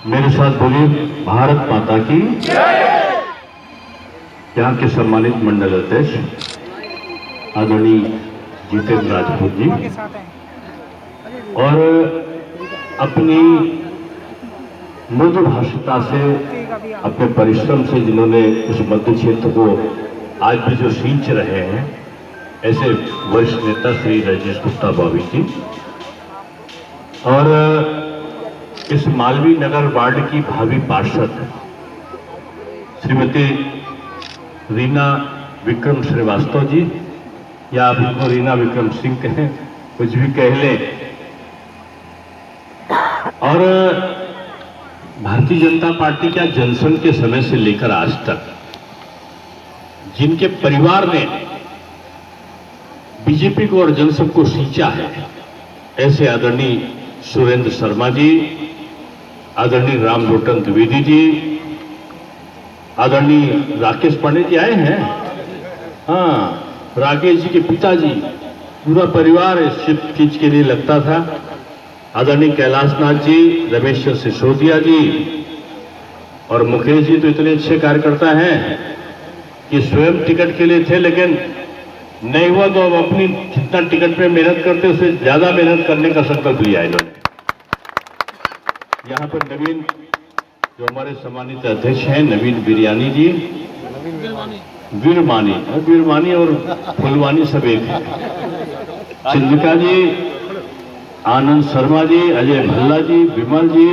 मेरे साथ बोलिए भारत माता की। यहाँ के सम्मानित मंडल अध्यक्ष आदरणीय जितेंद्र राजपूत जी और अपनी मृदु भाषिता से, अपने परिश्रम से जिन्होंने उस मध्य क्षेत्र को आज भी जो सींच रहे हैं, ऐसे वरिष्ठ नेता श्री राजेश गुप्ता बॉबी जी और इस मालवीय नगर वार्ड की भावी पार्षद श्रीमती रीना विक्रम श्रीवास्तव जी, या आप इनको रीना विक्रम सिंह कहें, कुछ भी कह लें, और भारतीय जनता पार्टी का जनसंघ के समय से लेकर आज तक जिनके परिवार ने बीजेपी को और जनसंघ को सींचा है, ऐसे आदरणीय सुरेंद्र शर्मा जी, आदरणीय राम लोटन द्विवेदी जी, आदरणीय राकेश पांडे जी आए हैं, हाँ, राकेश जी के पिताजी, पूरा परिवार इस चीज के लिए लगता था, आदरणीय कैलाशनाथ जी, रमेश सिसोदिया जी और मुकेश जी तो इतने अच्छे कार्यकर्ता हैं कि स्वयं टिकट के लिए थे, लेकिन नहीं हुआ तो अब अपनी जितना टिकट पे मेहनत करते उससे ज्यादा मेहनत करने का संकल्प लिया इन्होंने। यहाँ पर नवीन जो हमारे सम्मानित अध्यक्ष हैं, नवीन बिरयानी जी, वीरमानी और फुलवानी सब एक है, चंद्रिका जी, आनंद शर्मा जी, अजय भल्ला जी, विमल जी,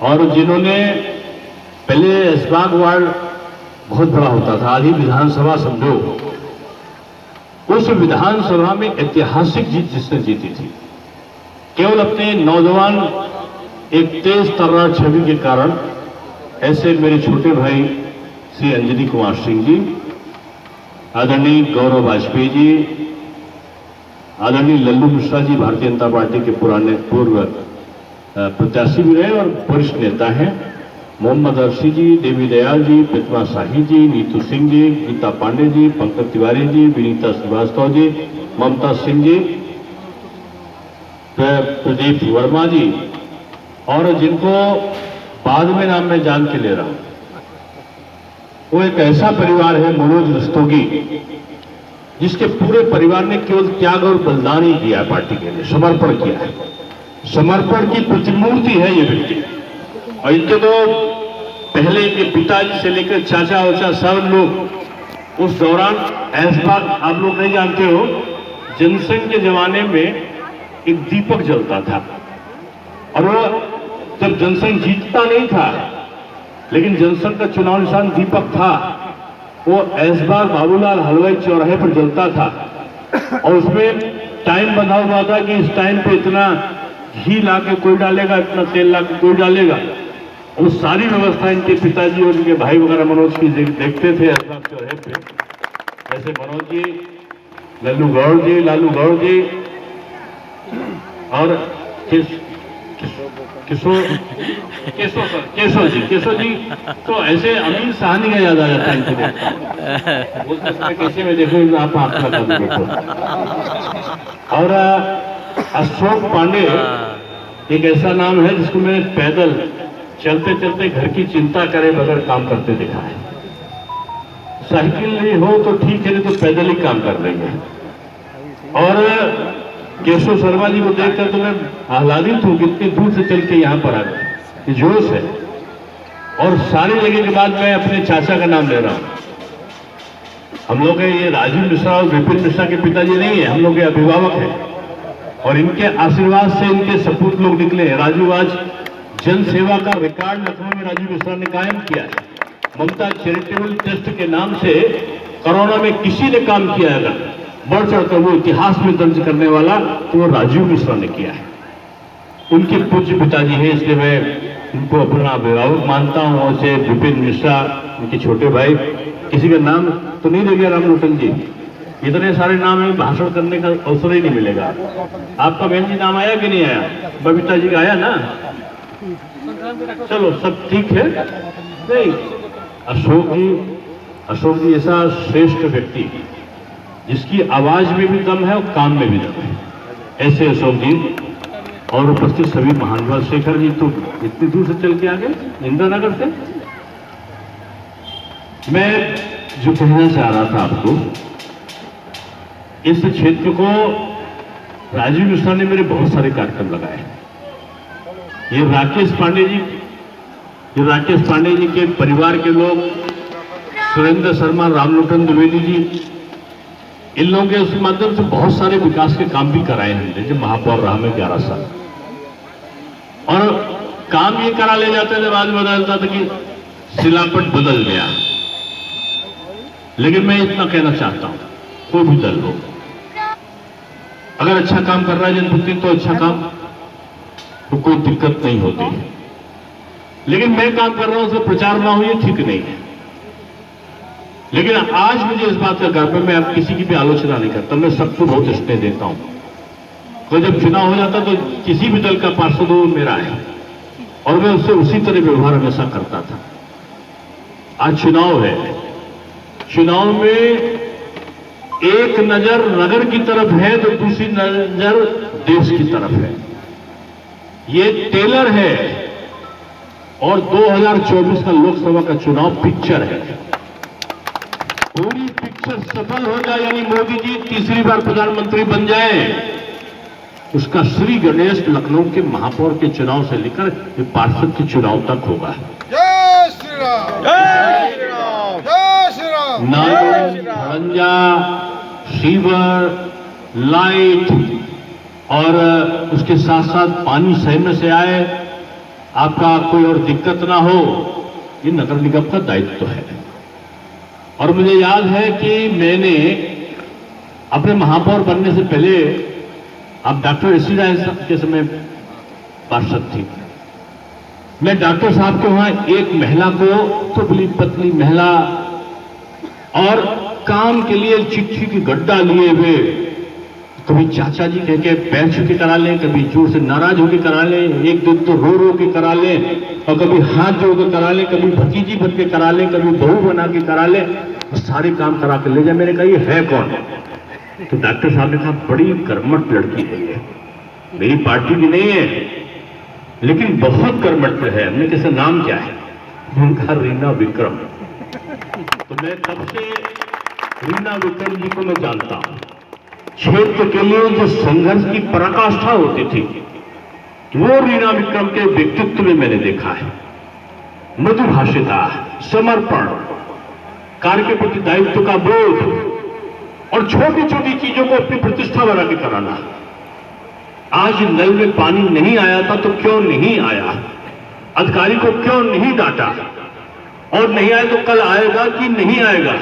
और जिन्होंने पहले ऐशबाग वार्ड बहुत बड़ा होता था, आधी विधानसभा समझो, उस विधानसभा में ऐतिहासिक जीत जिसने जीती थी, केवल अपने नौजवान एक तेज तर्रार छवि के कारण। ऐसे मेरे छोटे भाई श्री अंजनी कुमार सिंह जी, आदरणीय गौरव वाजपेयी जी, आदरणीय लल्लू मिश्रा जी, भारतीय जनता पार्टी के पूर्व प्रत्याशी भी रहे और वरिष्ठ नेता हैं, मोहम्मद अर्शी जी, देवी दयाल जी, प्रतिमा शाही जी, नीतू सिंह जी, गीता पांडे जी, पंकज तिवारी जी, विनीता श्रीवास्तव जी, ममता सिंह जी, प्रदीप वर्मा जी, और जिनको बाद में नाम मैं जान के ले रहा हूं, वो एक ऐसा परिवार है मनोज रस्तोगी, जिसके पूरे परिवार ने केवल त्याग और बलिदान ही किया, पार्टी के लिए समर्पण किया है, समर्पण की प्रतिमूर्ति है ये व्यक्ति। और इनके तो पहले के पिताजी से लेकर चाचा उचा सब लोग उस दौरान ऐशबाग, आप लोग नहीं जानते हो, जनसंघ के जमाने में एक दीपक जलता था, और वो जब जनसंघ जीतता नहीं था, लेकिन जनसंघ का चुनाव निशान दीपक था, वो ऐशबाग बाबूलाल हलवाई चौराहे पर जलता था, और उसमें टाइम बंधा हुआ था कि इस टाइम पे इतना घी लाके कोई डालेगा, इतना तेल लाके कोई डालेगा। वो सारी व्यवस्था इनके पिताजी और इनके भाई वगैरह मनोज की देखते थे ऐशबाग चौराहे पे। ऐसे मनोज जी, लालू गौड़ जी और केशव जी, तो ऐसे अमीर साहनी का याद आ जाता है इनको कैसे में देखो आप देखो। और अशोक पांडे एक ऐसा नाम है जिसको मैंने पैदल चलते चलते घर की चिंता करे बगैर काम करते देखा है। साइकिल नहीं हो तो ठीक है, नहीं तो पैदल ही काम कर रही है। और केशव शर्मा जी को देखकर तो मैं आह्लादित हूं, कितनी दूर से चल के यहाँ पर आ गए, जोश है। और सारी जगह के बाद मैं अपने चाचा का नाम ले रहा हूं। हम लोग ये राजीव मिश्रा और विपिन मिश्रा के पिताजी नहीं है, हम लोग के अभिभावक हैं, और इनके आशीर्वाद से इनके सपूत लोग निकले हैं। राजू आज जन सेवा का रिकॉर्ड लखनऊ में राजीव मिश्रा ने कायम किया है। ममता चैरिटेबल ट्रस्ट के नाम से कोरोना में किसी ने काम किया है बढ़ चढ़कर वो इतिहास में दर्ज करने वाला, तो वो राजीव मिश्रा ने किया है। उनके पूज्य पिताजी हैं, इसलिए मैं उनको अपना अभिभावक मानता हूँ। उसे विपिन मिश्रा, उनके छोटे भाई, किसी का नाम तो नहीं देगा राम लोटन जी, इतने सारे नाम है, भाषण करने का अवसर ही नहीं मिलेगा। आपका बहन जी नाम आया कि नहीं आया? बबीता जी का आया ना? चलो सब ठीक है। नहीं, अशोक जी ऐसा श्रेष्ठ व्यक्ति जिसकी आवाज में भी दम है और काम में भी दम है, ऐसे अशोक जी और उपस्थित सभी महानुभाव। शेखर जी तो इतनी दूर से चल के आ गए इंदिरा नगर से। मैं जो कहना चाह रहा था आपको, इस क्षेत्र को राजीव मिश्रा ने मेरे बहुत सारे कार्यक्रम लगाए। ये राकेश पांडे जी के परिवार के लोग, सुरेंद्र शर्मा, रामलोटन द्विवेदी जी, इन लोगों के उस माध्यम से बहुत सारे विकास के काम भी कराए हमने जब महापौर रहा में 11 साल। और काम ये करा ले जाता जब आज बदलता था कि शिलापट बदल गया। लेकिन मैं इतना कहना चाहता हूं, कोई भी दल हो, अगर अच्छा काम कर रहा है जनप्रतिनिधि तो अच्छा काम, तो कोई दिक्कत नहीं होती। लेकिन मैं काम कर रहा हूं उसमें प्रचार ना हो, ये ठीक नहीं है। लेकिन आज मुझे इस बात का गर्व है, मैं अब किसी की भी आलोचना नहीं करता, मैं सबको बहुत स्नेह देता हूं। तो जब चुनाव हो जाता तो किसी भी दल का पार्षद हो मेरा है, और मैं उससे उसी तरह व्यवहार हमेशा करता था। आज चुनाव है, चुनाव में एक नजर नगर की तरफ है तो दूसरी नजर देश की तरफ है। ये टेलर है और 2024 का लोकसभा का चुनाव पिक्चर है। पूरी पिक्चर सफल हो जाए, यानी मोदी जी तीसरी बार प्रधानमंत्री बन जाए, उसका श्री गणेश लखनऊ के महापौर के चुनाव से लेकर पार्षद के चुनाव तक होगा। जय श्री राम, जय श्री राम, जय श्री राम। नारंजा, सीवर, लाइट और उसके साथ साथ पानी समय से आए, आपका कोई और दिक्कत ना हो, ये नगर निगम का दायित्व है। और मुझे याद है कि मैंने अपने महापौर बनने से पहले, आप डॉक्टर ऋषि राय के समय पार्षद थी, मैं डॉक्टर साहब के वहां एक महिला को, दुबली पतली महिला, और काम के लिए चिट्ठी की गड्ढा लिए हुए, कभी चाचा जी कह के पैर छू के करा लें, कभी जोर से नाराज होकर करा लें, एक दिन तो रो रो के करा लें, और कभी हाथ जोड़ के करा लें, कभी भतीजी बन के करा लें, कभी बहू बना के करा लें, सारे काम करा के ले जाए। मैंने कहा ये है कौन? तो डॉक्टर साहब ने कहा बड़ी कर्मठ लड़की है ये, मेरी पार्टी की नहीं है लेकिन बहुत कर्मठ है। हमने कैसे नाम क्या है? उनका रीना विक्रम। तो मैं तब से रीना विक्रम जी को मैं जानता हूं। क्षेत्र के लिए जो संघर्ष की पराकाष्ठा होती थी वो रीना विक्रम के व्यक्तित्व में मैंने देखा है। मृदुभाषिता, समर्पण, कार्य के प्रति दायित्व का बोध, और छोटी छोटी चीजों को अपनी प्रतिष्ठा बना के कराना। आज नल में पानी नहीं आया था तो क्यों नहीं आया, अधिकारी को क्यों नहीं डांटा, और नहीं आए तो कल आएगा कि नहीं आएगा,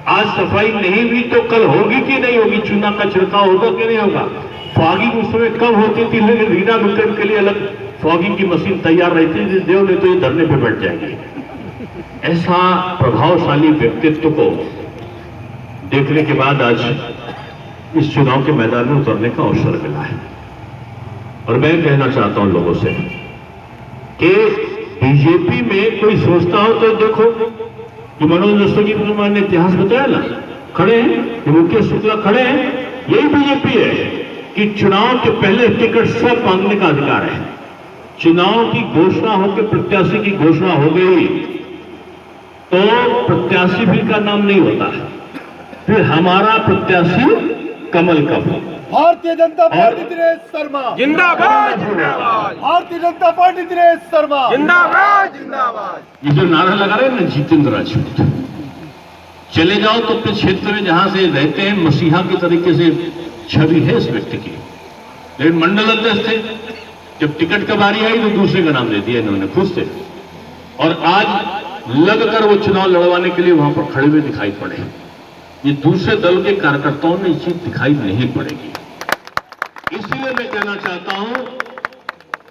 आज सफाई नहीं हुई तो कल होगी कि नहीं होगी, चूना का छिड़काव होगा कि नहीं होगा। फॉगिंग उस समय कम होती थी, लेकिन रीना विक्रम के लिए अलग फॉगिंग की मशीन तैयार रहती थी। देव ने तो ये धरने पर बैठ जाएंगे। ऐसा प्रभावशाली व्यक्तित्व को देखने के बाद आज इस चुनाव के मैदान में उतरने का अवसर मिला है। और मैं कहना चाहता हूं लोगों से कि बीजेपी में कोई सोचता हो तो देखो, ये मनोज रस्तोगी ने इतिहास बताया ना, खड़े हैं, ये मुकेश शुक्ला खड़े हैं, यही बीजेपी है कि चुनाव के पहले टिकट सब मांगने का अधिकार है। चुनाव की घोषणा होकर प्रत्याशी की घोषणा हो गई तो प्रत्याशी भी का नाम नहीं होता है, फिर हमारा प्रत्याशी कमल का हो। भारतीय जनता पार्टी दिनेश शर्मा जिंदाबाद जिंदाबाद, भारतीय जनता पार्टी दिनेश शर्मा जिंदाबाद जिंदाबाद। ये जो नारा लगा रहे हैं ना, जितेंद्र राजपूत, चले जाओ तो अपने क्षेत्र में जहां से रहते हैं मसीहा की तरीके से छवि है इस व्यक्ति की, लेकिन मंडल अध्यक्ष थे, जब टिकट का बारी आई तो दूसरे का नाम दे दिया इन्होंने खुद से, और आज लगकर वो चुनाव लड़वाने के लिए वहां पर खड़े हुए दिखाई पड़े। ये दूसरे दल के कार्यकर्ताओं में ये चीज दिखाई नहीं पड़ेगी। इसलिए मैं कहना चाहता हूं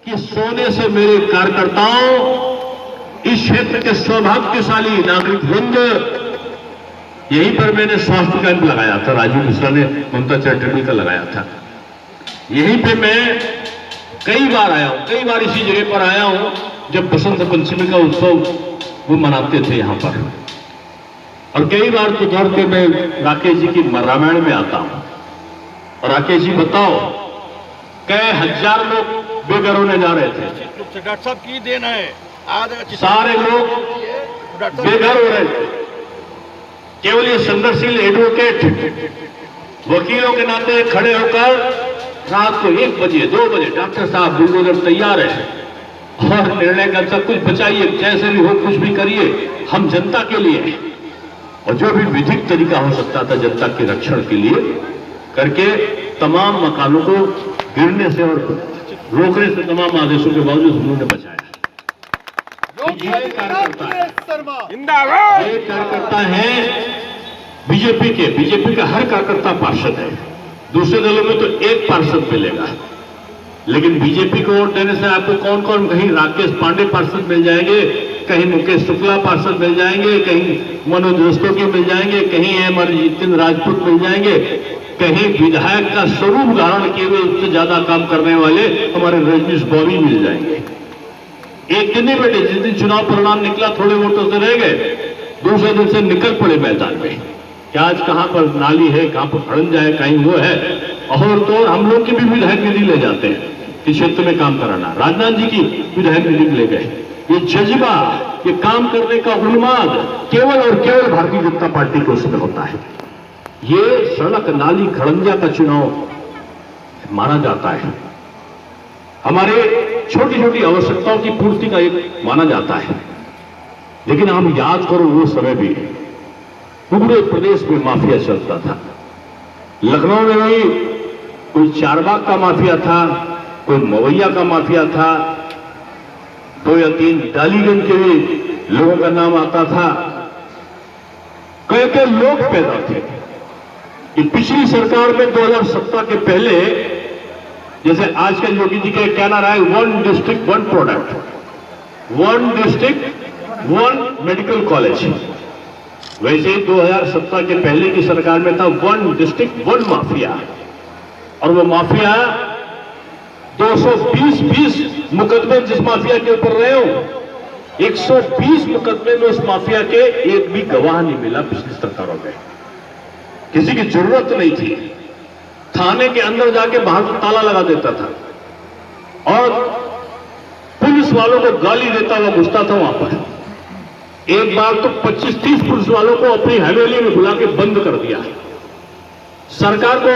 कि सोने से मेरे कार्यकर्ताओं, इस क्षेत्र के सौभाग्यशाली नागरिक वृंद, यहीं पर मैंने स्वास्थ्य कैंप लगाया था, राजीव मिश्रा ने ममता चैरिटेबल का लगाया था। यहीं पे मैं कई बार आया हूं, कई बार इसी जगह पर आया हूं जब बसंत पंचमी का उत्सव वो मनाते थे यहां पर, और कई बार तो दौड़ के मैं राकेश जी की रामायण में आता हूं। और राकेश जी बताओ, कई हजार लोग बेघर होने जा रहे थे। डॉक्टर साहब की देन है, आज सारे लोग बेघर हो रहे थे। केवल ये संघर्षशील एडवोकेट वकीलों के नाते खड़े होकर रात को 1 बजे 2 बजे डॉक्टर साहब बुलडोजर तैयार है और निर्णय कर सब कुछ बचाइए, जैसे भी हो कुछ भी करिए, हम जनता के लिए, और जो भी विधिक तरीका हो सकता था जनता के रक्षण के लिए करके तमाम मकानों को गिरने से और रोकने से तमाम आदेशों के बावजूद उन्होंने बचाया। ये कार्यकर्ता है बीजेपी का हर कार्यकर्ता पार्षद है। दूसरे दलों में तो 1 पार्षद मिलेगा, लेकिन बीजेपी को वोट देने से आपको कौन कौन, कहीं राकेश पांडे पार्षद मिल जाएंगे, कहीं मुकेश शुक्ला पार्षद मिल जाएंगे, कहीं मनोज रस्तोगी मिल जाएंगे, कहीं जितिन राजपूत मिल जाएंगे, कहीं विधायक का स्वरूप धारण किए हुए उससे ज्यादा काम करने वाले हमारे रजनीश बॉबी मिल जाएंगे। एक दिन ही बेटे, जिस दिन चुनाव परिणाम निकला थोड़े वोटों से रह गए, दूसरे दिन से निकल पड़े मैदान में कि आज कहां पर नाली है, कहां पर खड़न जाए, कहीं वो है, और तो हम लोग की भी विधायक निधि ले जाते हैं कि क्षेत्र में काम कराना। राजनाथ जी की विधायक निधि ले गए। ये जज्बा, ये काम करने का उन्माद केवल और केवल भारतीय जनता पार्टी को उसमें होता है। ये सड़क नाली खड़ंजा का चुनाव माना जाता है, हमारे छोटी छोटी आवश्यकताओं की पूर्ति का एक माना जाता है। लेकिन हम याद करो वो समय भी पूरे प्रदेश में माफिया चलता था। लखनऊ में भी कोई चारबाग का माफिया था, कोई मवैया का माफिया था, 2 या 3 डालीगंज के भी लोगों का नाम आता था। कई लोग पैदा थे कि पिछली सरकार में 2017 के पहले, जैसे आजकल योगी जी का कहना रहा है 1 district 1 product, 1 district 1 medical college, वैसे ही 2017 के पहले की सरकार में था 1 डिस्ट्रिक्ट 1 माफिया। और वो माफिया 220 मुकदमे जिस माफिया के ऊपर रहे हो, 120 मुकदमे में उस माफिया के एक भी गवाह नहीं मिला पिछली सरकारों में। किसी की जरूरत नहीं थी, थाने के अंदर जाके बाहर से ताला लगा देता था और पुलिस वालों को गाली देता हुआ घुसता था वहां पर। एक बार तो 25-30 पुलिस वालों को अपनी हवेली में बुला के बंद कर दिया। सरकार को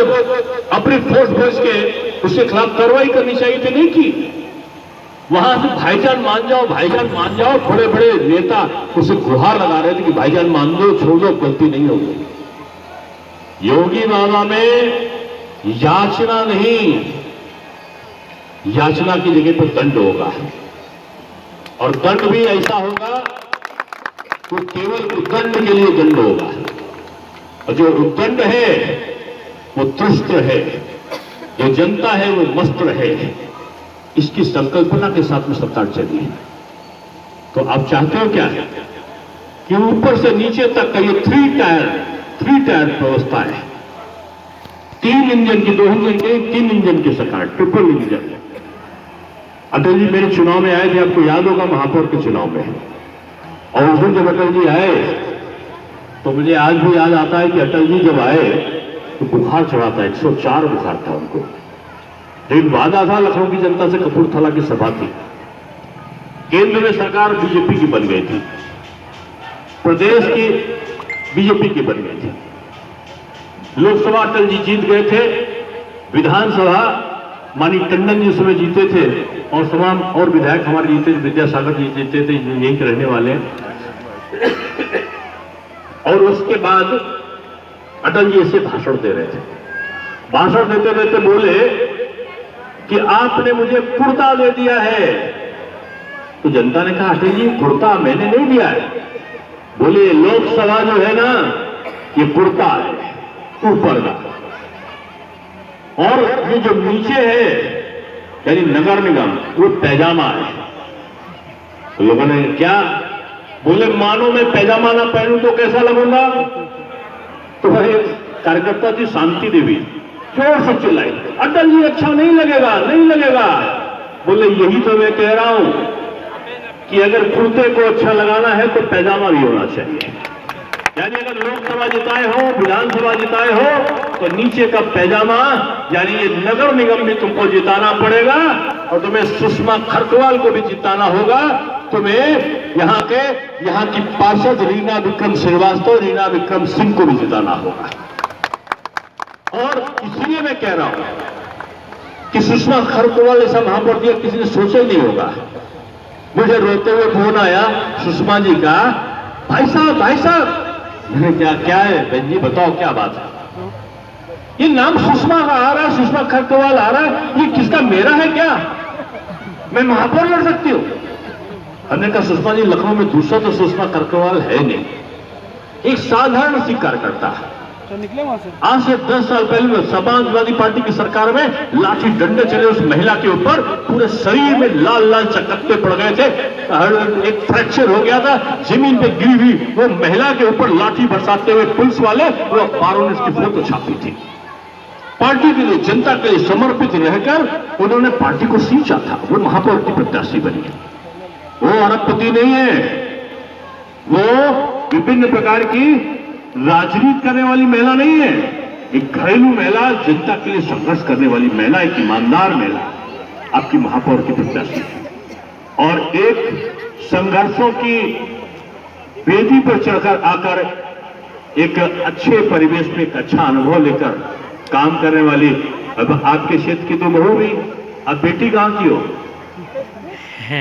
अपनी फोर्स भेज के उसके खिलाफ कार्रवाई करनी चाहिए थी, नहीं की। वहां से भाईजान मान जाओ, भाईजान मान जाओ, बड़े बड़े नेता उसे गुहार लगा रहे थे कि भाईजान मान दो, छोड़ दो, गलती नहीं होगी। योगी बाबा में याचना नहीं, याचना की जगह पर दंड होगा, और दंड भी ऐसा होगा तो केवल उद्दंड के लिए दंड होगा। और जो उद्दंड है वो तृष्ट है, जो जनता है वो मस्त है। इसकी संकल्पना के साथ में सरकार चली है। तो आप चाहते हो क्या है कि ऊपर से नीचे तक का ये 3 टायर व्यवस्था है। 3 इंजन की, 2 इंजन के, 3 इंजन की सरकार, ट्रिपल इंजन। अटल जी मेरे चुनाव में आए थे, आपको याद होगा, महापौर के चुनाव में। और उस दिन जब अटल जी आए तो मुझे आज भी याद आता है कि अटल जी जब आए तो बुखार चढ़ा था, 104 बुखार था उनको। लेकिन वादा था लखनऊ की जनता से, कपूरथला की सभा थी, केंद्र में सरकार बीजेपी की बन गई थी, प्रदेश की बीजेपी की बन गई थी। लोकसभा अटल जी जीत गए थे, विधानसभा मानी टंडन जी उसमें जीते थे, और तमाम और विधायक हमारे जीते, विद्यासागर जी जीते थे, यहीं के रहने वाले। और उसके बाद अटल जी ऐसे भाषण दे रहे थे। भाषण देते देते बोले कि आपने मुझे कुर्ता दे दिया है। तो जनता ने कहा अटल जी कुर्ता मैंने नहीं दिया है। बोले लोकसभा जो है ना ये कुर्ता है ऊपर का, और ये जो नीचे है यानी नगर निगम वो पैजामा है। तो लोगों ने क्या बोले, मानो मैं पैजामा ना पहनूं तो कैसा लगूंगा। तो वह कार्यकर्ता थी शांति देवी, जोर से चिल्लाई, अटल जी अच्छा नहीं लगेगा, नहीं लगेगा। बोले यही तो मैं कह रहा हूं कि अगर कुर्ते को अच्छा लगाना है तो पैजामा भी होना चाहिए। यानी अगर लोकसभा जिताए हो, विधानसभा जिताए हो तो नीचे का पैजामा यानी ये नगर निगम भी तुमको जिताना पड़ेगा और तुम्हें सुषमा खरकवाल को भी जिताना होगा। तुम्हें यहाँ की पार्षद रीना विक्रम श्रीवास्तव, रीना विक्रम सिंह को भी जिताना होगा। और इसलिए मैं कह रहा हूं कि सुषमा खरकवाल ऐसा महापौर किसी ने सोचा ही नहीं होगा। मुझे रोते हुए फोन आया सुषमा जी का, भाई साहब। मैंने क्या है बहन जी, बताओ क्या बात है? ये नाम सुषमा का आ रहा है, सुषमा खरकवाल आ रहा है, ये किसका, मेरा है क्या? मैं महापौर लड़ सकती हूँ? हमने कहा सुषमा जी लखनऊ में दूसरा तो सुषमा खरकवाल है नहीं, एक साधारण सी कार्यकर्ता है। आज से 10 साल पहले समाजवादी पार्टी की सरकार में लाठी डंडे चले उस महिला के ऊपर, पूरे शरीर में लाल लाल चकत्ते पड़ गए थे, एक फ्रैक्चर हो गया था, जमीन पे गिरी हुई वो महिला के ऊपर लाठी बरसाते हुए पुलिस वाले, वो अखबारों ने इसकी फोटो छापी थी। पार्टी के लिए, जनता के लिए समर्पित रहकर उन्होंने पार्टी को सींचा था। वो महापौर की प्रत्याशी बनी है। वो अरबपति नहीं है, वो विभिन्न प्रकार की राजनीति करने वाली महिला नहीं है, एक घरेलू महिला, जनता के लिए संघर्ष करने वाली महिला, एक ईमानदार महिला आपकी महापौर की प्रत्याशी है। और एक संघर्षों की वेदी पर चढ़कर आकर एक अच्छे परिवेश में एक अच्छा अनुभव लेकर काम करने वाली, अब आपके क्षेत्र की तो बहू भी, अब बेटी कहां की हो?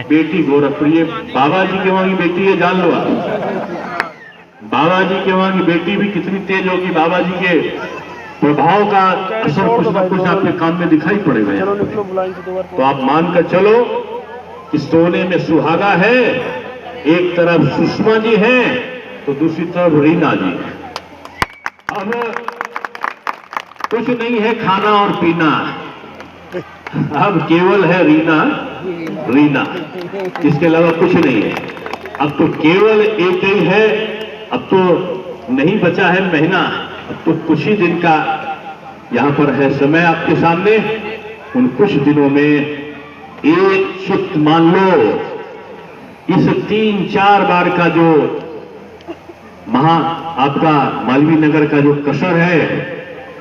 बेटी गोरखप्रिय, बाबा जी के वहां की बेटी है, जान लो आप। बाबा जी के वहां की बेटी भी कितनी तेज होगी, बाबा जी के प्रभाव का असर कुछ ना कुछ आपके काम में दिखाई पड़ेगा। तो आप मानकर चलो कि सोने में सुहागा है, एक तरफ सुषमा जी हैं तो दूसरी तरफ रीना जी है। अब कुछ नहीं है खाना और पीना, अब केवल है रीना, इसके अलावा कुछ नहीं है। अब तो केवल एक ही है, अब तो नहीं बचा है महीना, अब तो कुछ ही दिन का यहां पर है समय आपके सामने। उन कुछ दिनों में एक चित्त मान लो, इस 3-4 बार का जो आपका मालवीय नगर का जो कसर है,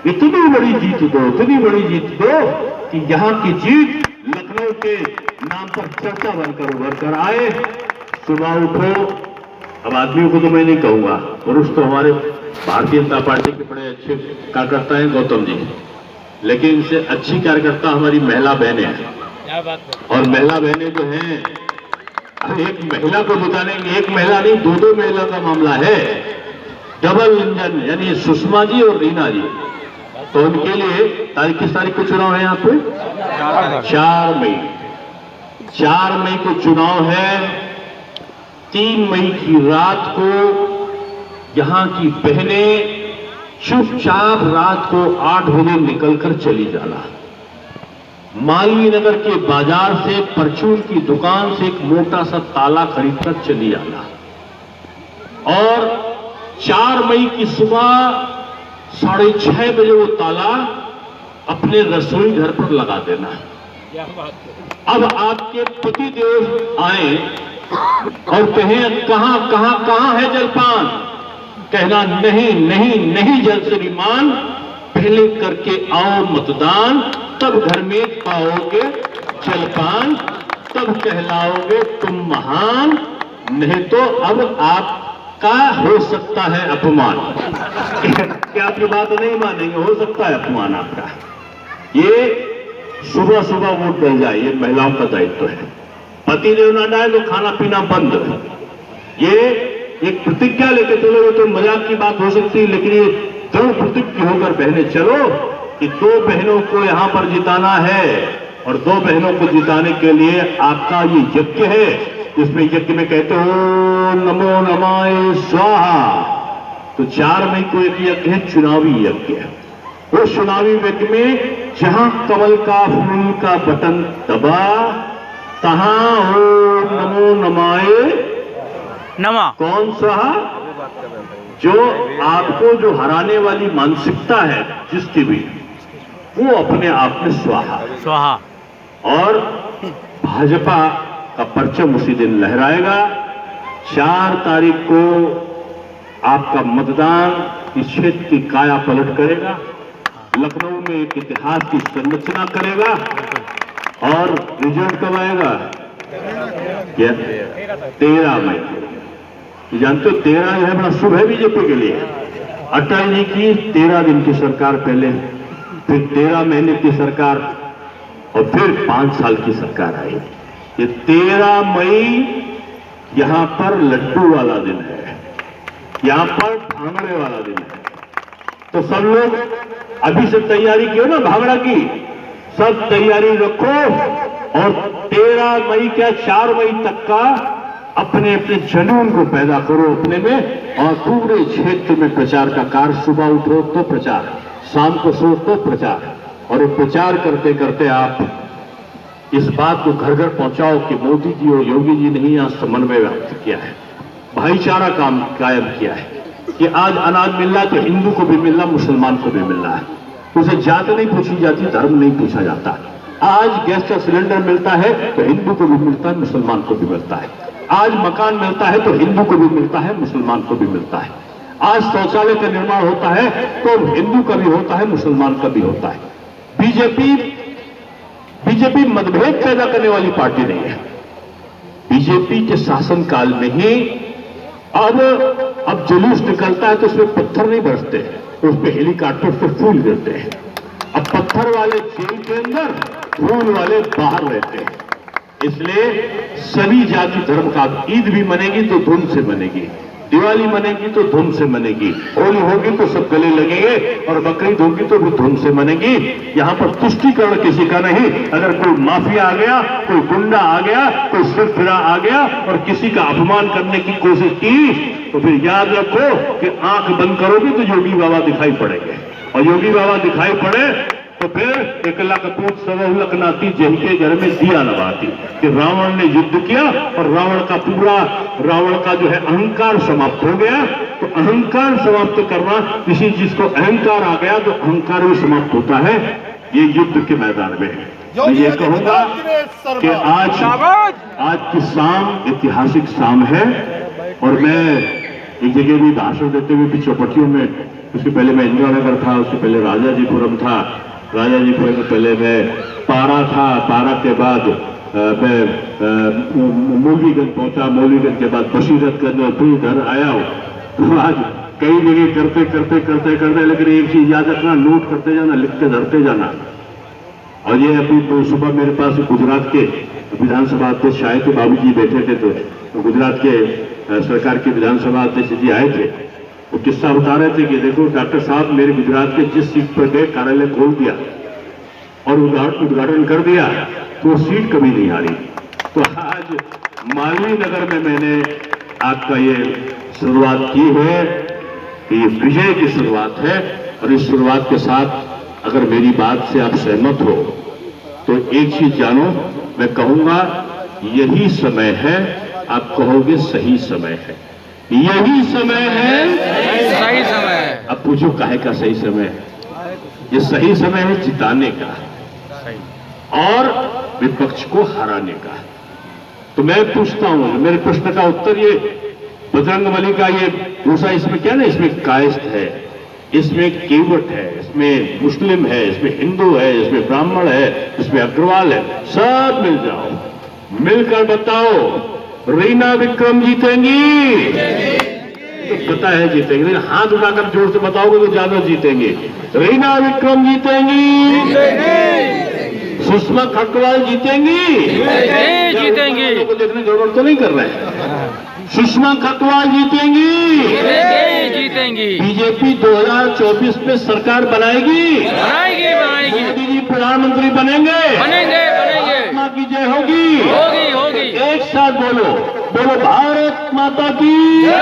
इतनी बड़ी जीत दो कि यहां की जीत लखनऊ के नाम पर चर्चा बनकर उभर कर आए। सुबह उठो, अब आदमियों को तो मैं नहीं कहूंगा, पुरुष तो हमारे भारतीय जनता पार्टी के बड़े अच्छे कार्यकर्ता हैं गौतम जी, लेकिन इनसे अच्छी कार्यकर्ता हमारी महिला बहनें हैं। और महिला बहनें जो हैं, एक महिला को जिताने, एक महिला नहीं 2-2 महिला का मामला है, डबल इंजन, यानी सुषमा जी और रीना जी। तो उनके लिए किस तारीख को चुनाव है यहाँ पे? 4 मई को चुनाव है। 3 मई की रात को यहां की बहनें चुपचाप रात को 8 बजे निकलकर चली जाना, मालवीय नगर के बाजार से परचून की दुकान से एक मोटा सा ताला खरीदकर चली जाना और 4 मई की सुबह 6:30 बजे वो ताला अपने रसोई घर पर लगा देना। अब आपके पति देव आए और कहें कहां है जलपान, कहना नहीं जल श्रीमान, पहले करके आओ मतदान, तब घर में पाओगे जलपान, तब कहलाओगे तुम महान, नहीं तो अब आपका हो सकता है अपमान। क्या आपकी बात नहीं मानेंगे? हो सकता है अपमान आपका। ये सुबह सुबह वोट डल जाए, ये महिलाओं का दायित्व है। पति देव ना डाले तो खाना पीना बंद। ये एक प्रतिज्ञा लेके चलो, ये तो मजाक की बात हो सकती है, लेकिन ये दृढ़ प्रतिज्ञा होकर बहनें चलो कि 2 बहनों को यहां पर जिताना है और 2 बहनों को जिताने के लिए आपका ये यज्ञ है, जिसमें यज्ञ में कहते हो नमो नमाय स्वाहा। तो 4 मई को एक यज्ञ है, चुनावी यज्ञ है। उस चुनावी यज्ञ में जहां कमल का फूल का बटन दबा, तहां ओम नमो नमाय नमा। कौन स्वाहा? जो आपको जो हराने वाली मानसिकता है जिसकी भी, वो अपने आप में स्वाहा। और भाजपा का परचम उसी दिन लहराएगा। 4 तारीख को आपका मतदान इस क्षेत्र की काया पलट करेगा। लखनऊ में एक इतिहास की संरचना करेगा। और रिजल्ट कब आएगा? क्या? 13 मई। जानते हो 13 जो है बड़ा शुभ है बीजेपी के लिए। अटल जी की 13 दिन की सरकार पहले, फिर 13 महीने की सरकार, और फिर 5 साल की सरकार आई। ये 13 मई यहां पर लड्डू वाला दिन है, यहां पर भांगड़े वाला दिन है। तो सब लोग अभी से तैयारी कियो ना भांगड़ा की, सब तैयारी रखो और 13 मई क्या 4 मई तक का अपने अपने जुनून को पैदा करो अपने में, और पूरे क्षेत्र में प्रचार का कार्य, सुबह उठो तो प्रचार, शाम को सो तो प्रचार, और प्रचार करते करते आप इस बात को घर घर पहुंचाओ कि मोदी जी और योगी जी ने यहां समन्वय व्यक्त किया है, भाईचारा काम कायम किया है कि आज अनाज मिल रहा है तो हिंदू को भी मिल रहा, मुसलमान को भी मिल रहा है। उसे जात नहीं पूछी जाती, धर्म नहीं पूछा जाता। आज गैस का सिलेंडर मिलता है तो हिंदू को भी मिलता है, मुसलमान को भी मिलता है। आज मकान मिलता है तो हिंदू को भी मिलता है, मुसलमान को भी मिलता है। आज शौचालय का निर्माण होता है तो हिंदू का भी होता है, मुसलमान का भी होता है। बीजेपी मतभेद पैदा करने वाली पार्टी नहीं है। बीजेपी के शासनकाल में ही अब जुलूस निकलता है तो उसमें पत्थर नहीं बरसते, उस पर हेलीकॉप्टर से फूल गिरते हैं। अब पत्थर वाले जेल के अंदर, फूल वाले बाहर रहते हैं। इसलिए सभी जाति धर्म का ईद भी मनेगी तो धूम से मनेगी, दिवाली मनेगी तो धूम से मनेगी, होली होगी तो सब गले लगेंगे, और बकरीद होगी तो भी धूम से मनेगी। यहां पर तुष्टीकरण किसी का नहीं। अगर कोई माफिया आ गया, कोई गुंडा आ गया, कोई सिरफिरा आ गया और किसी का अपमान करने की कोशिश की, तो फिर याद रखो कि आंख बंद करोगे तो योगी बाबा दिखाई पड़ेंगे, और योगी बाबा दिखाई पड़े तो फिर 1 लाख पूत 1.25 लाख नाती जिनके घर में दिया नवाती, कि रावण ने युद्ध किया और रावण का जो है अहंकार समाप्त हो गया। तो अहंकार समाप्त करना, किसी चीज को अहंकार आ गया तो अहंकार भी समाप्त होता है, ये युद्ध के मैदान में। मैं ये कहूंगा कि आज की शाम ऐतिहासिक शाम है, और मैं एक जगह भी भाषण देते हुए भी चौपटियों में, उसके पहले मैं इंदिरा नगर था, उसके पहले राजाजीपुरम था, राजाजीपुरम के पहले मैं पारा था, पारा के बाद मैं मौलवीगंज पहुंचा, मौलवीगंज के बाद बशीरतगंज, और फिर इधर आया हूं। तो आज कई जगह करते, लेकिन एक चीज याद रखना, नोट करते जाना, लिखते धरते जाना। और ये अभी तो सुबह मेरे पास गुजरात के विधानसभा अध्यक्ष आए थे, बाबूजी बैठे थे, तो गुजरात के सरकार के विधानसभा अध्यक्ष जी आए थे। वो किस्सा बता रहे थे कि देखो डॉक्टर साहब, मेरे गुजरात के जिस सीट पर गए कार्यालय खोल दिया और उद्घाटन कर दिया, तो वो सीट कभी नहीं आ रही। तो आज मालवीय नगर में मैंने आपका ये शुरुआत की है कि ये विजय की शुरुआत है, और इस शुरुआत के साथ अगर मेरी बात से आप सहमत हो तो एक चीज जानो, मैं कहूंगा यही समय है, आप कहोगे सही समय है, यही समय है, सही समय है। अब पूछो काहे का सही समय है? ये सही समय है जिताने का और विपक्ष को हराने का। तो मैं पूछता हूं, मेरे प्रश्न का उत्तर ये बजरंगबली का ये दूसरा, इसमें क्या ना, इसमें कायस्थ है, इसमें केवट है, इसमें मुस्लिम है, इसमें हिंदू है, इसमें ब्राह्मण है, इसमें अग्रवाल है, सब मिल जाओ, मिलकर बताओ रीना विक्रम जीतेंगी? तो पता है जीतेंगे, लेकिन हाथ उठाकर जोर से बताओगे तो ज्यादा जीतेंगे। रीना विक्रम जीतेंगी? सुषमा खटवाल जीतेंगी? जीतेंगी। को देखने की जरूरत तो नहीं कर रहे हैं। सुषमा खटवाल जीतेंगी? जीतेंगी। बीजेपी 2024 में सरकार बनाएगी? बनाएगी। मोदी जी प्रधानमंत्री बनेंगे? बनेंगे। माता की जय होगी? होगी। एक साथ बोलो भारत माता की जय।